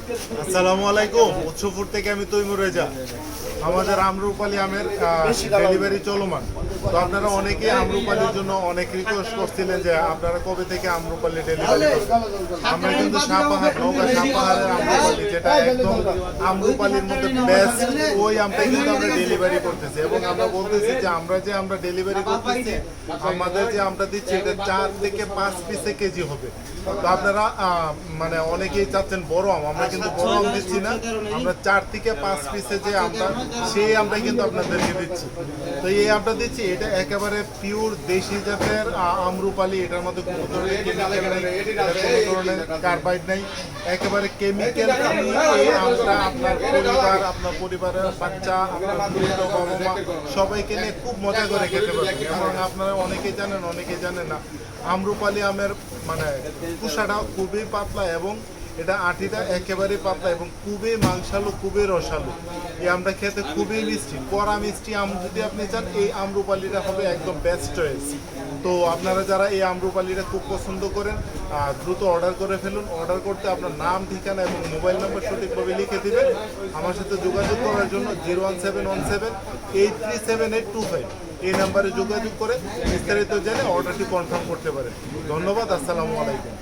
আসসালামু আলাইকুম। উৎসবপুর থেকে আমি তৈমুর রেজা। আমাদের আমরুপালি আমের ডেলিভারি চলমান। তো আপনারা অনেকেই আমরুপালির জন্য অনেক রিকোয়েস্ট করছিলেন যে আপনারা কবে থেকে আমরুপালি ডেলিভারি করবেন। আমরা কিন্তু সাপাহার নৌকা সাপাহারের আমরুপালি, যেটা একদম আমরুপালির মধ্যে বেস্ট, ওই আমটাই কিন্তু আমরা ডেলিভারি করতেছি। এবং আমরা বলতেছি যে আমরা ডেলিভারি করতেছি, আমাদের যে আমটা দিচ্ছি এটা 4 থেকে 5 পিসে কেজি হবে। তো আপনারা মানে অনেকেই চাচ্ছেন বড় আম, আমরা কিন্তু বড় আম দিচ্ছি না, আমরা 4 থেকে 5 পিসে যে আমটা, সেই আমটাই কিন্তু আপনাদেরকে দিচ্ছি। তো এই আমটা দিচ্ছি, এটা একেবারে পিওর দেশি জাতের আমরুপালি। এটার মধ্যে কোনো ধরনের কেমিক্যাল নেই, কোনো ধরনের কার্বাইড নেই, একেবারে কেমিক্যাল ফ্রি। এই আমটা আপনার পরিবারের বাচ্চা, আপনার বৃদ্ধ বাবা মা সবাইকে নিয়ে খুব মজা করে খেতে পারবেন। এবং আপনারা অনেকেই জানেন, অনেকেই জানেন না, আমরুপালি আমের মানে কুসাটা খুবই পাতলা এবং এটা আটিটা একেবারেই পাতলা এবং খুবই মাংসালু, খুবই রসালু। এই আমটা খেতে খুবই মিষ্টি, কড়া মিষ্টি আম যদি আপনি চান, এই আমরুপালিটা হবে একদম বেস্ট চয়েস। তো আপনারা যারা এই আমরুপালিটা খুব পছন্দ করেন, দ্রুত অর্ডার করে ফেলুন। অর্ডার করতে আপনার নাম, ঠিকানা এবং মোবাইল নাম্বার সঠিকভাবে লিখে দিবেন। আমার সাথে যোগাযোগ করার জন্য 01717837825 এই নাম্বারে যোগাযোগ করে বিস্তারিত জেনে অর্ডারটি কনফার্ম করতে পারেন। ধন্যবাদ। আসসালামু আলাইকুম।